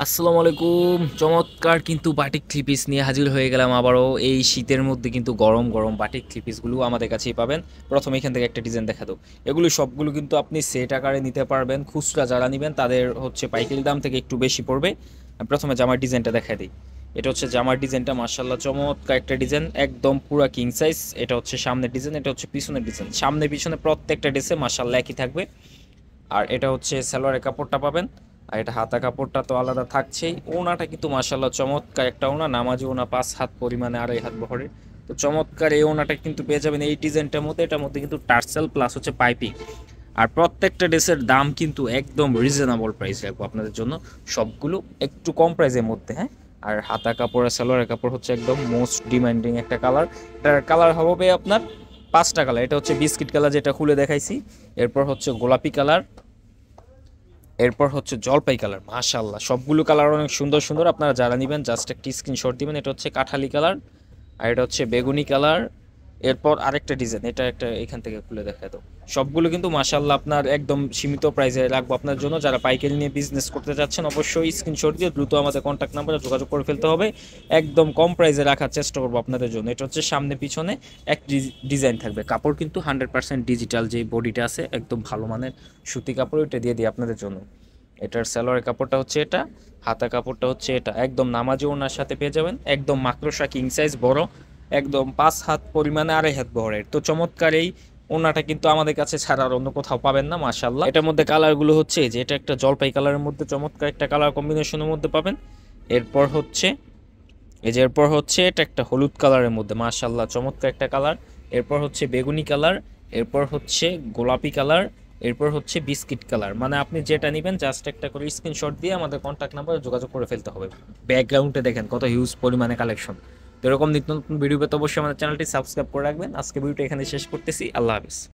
আসসালামু আলাইকুম। চমৎকার কিন্তু বাটিক থ্রি পিস নিয়ে হাজির হয়ে গেলাম আবারও। এই শীতের মধ্যে কিন্তু গরম গরম বাটিক থ্রি পিসগুলো আমাদের কাছেই পাবেন। প্রথমে এখান থেকে একটা ডিজাইন দেখা দাও। এগুলো সবগুলো কিন্তু আপনি সেট আকারে নিতে পারবেন। খুচরা যারা নেবেন তাদের হচ্ছে পাইকারি দাম থেকে একটু বেশি পড়বে। আমি প্রথমে জামার ডিজাইনটা দেখা দিই। এটা হচ্ছে জামার ডিজাইনটা, মার্শাল্লাহ চমৎকার একটা ডিজাইন, একদম পুরা কিং সাইজ। এটা হচ্ছে সামনের ডিজাইন, এটা হচ্ছে পিছনের ডিজাইন। সামনে পিছনে প্রত্যেকটা ড্রেসে মার্শাল্লাহ একই থাকবে। আর এটা হচ্ছে সালোয়ারের কাপড়টা পাবেন। আর এটা হাতা কাপড়টা তো আলাদা থাকছেই। ওনাটা কিন্তু মাশাল্লাহ চমৎকার একটা ওনা, নামাজি ওনা, 5 হাত পরিমাণে, 2.5 হাত বহরের। তো চমৎকার এই ওনাটা কিন্তু পেয়ে যাবেন এই ডিজাইনটার মধ্যে। এটার মধ্যে কিন্তু টার্সেল প্লাস হচ্ছে পাইপিং। আর প্রত্যেকটা ড্রেসের দাম কিন্তু একদম রিজনেবল প্রাইস রাখবো আপনাদের জন্য। সবগুলো একটু কম প্রাইসের মধ্যে, হ্যাঁ। আর হাতা কাপড় আর সালোয়ারের কাপড় হচ্ছে একদম মোস্ট ডিমান্ডিং একটা কালার। এটার কালার হবে আপনার 5টা কালার। এটা হচ্ছে বিস্কিট কালার, যেটা খুলে দেখাইছি। এরপর হচ্ছে গোলাপি কালার, এরপর হচ্ছে জলপাই কালার। মাশাআল্লাহ সবগুলো কালার অনেক সুন্দর সুন্দর। আপনারা যারা নেবেন জাস্ট একটা স্ক্রিনশট দিবেন। এটা হচ্ছে কাঠালি কালার, আর এটা হচ্ছে বেগুনি কালার। এরপর আরেকটা ডিজাইন, এটা একটা এখান থেকে খুলে দেখা দাও। সবগুলো কিন্তু মাশাআল্লাহ আপনার একদম সীমিত প্রাইসে রাখবো আপনার জন্য। যারা পাইকারি নিয়ে বিজনেস করতে চাচ্ছেন অবশ্যই স্ক্রিনশট দিয়ে দ্রুত আমাদের কন্ট্যাক্ট নাম্বারে যোগাযোগ করে ফেলতে হবে। একদম কম প্রাইসে রাখার চেষ্টা করবো আপনাদের জন্য। এটা হচ্ছে সামনে পিছনে এক ডিজাইন থাকবে। কাপড় কিন্তু 100% ডিজিটাল, যে বডিটা আছে একদম ভালো মানের সুতি কাপড়, ওইটা দিয়ে দিই আপনাদের জন্য। এটার সালোয়ারের কাপড়টা হচ্ছে এটা, হাতা কাপড়টা হচ্ছে এটা। একদম নামাজি ওনার সাথে পেয়ে যাবেন, একদম মাকড়সা কিং সাইজ বড়, একদম 5 হাত পরিমাণে, 2.5 হাত বহরের। তো চমৎকার এই ওনাটা কিন্তু আমাদের কাছে ছাড়া আর অন্য কোথাও পাবেন না। মাশাআল্লাহ এটার মধ্যে কালারগুলো হচ্ছে যে এটা একটা জলপাই কালারের মধ্যে চমৎকার একটা কালার কম্বিনেশনের মধ্যে পাবেন। এরপর হচ্ছে এরপর হচ্ছে এটা একটা হলুদ কালারের মধ্যে, মাশাআল্লাহ চমৎকার একটা কালার। এরপর হচ্ছে বেগুনি কালার, এরপর হচ্ছে গোলাপি কালার, এরপর হচ্ছে বিস্কিট কালার। মানে আপনি যেটা নেবেন জাস্ট একটা করে স্ক্রিনশট দিয়ে আমাদের কন্ট্যাক্ট নাম্বারে যোগাযোগ করে ফেলতে হবে। ব্যাকগ্রাউন্ডে দেখেন কত হিউজ পরিমাণে কালেকশন। তো এরকম নিত্য নতুন ভিডিও পেতে অবশ্যই আমাদের চ্যানেলটি সাবস্ক্রাইব করে রাখবেন। আজকে ভিডিওটা এখানে শেষ করতেছি। আল্লাহ হাফিজ।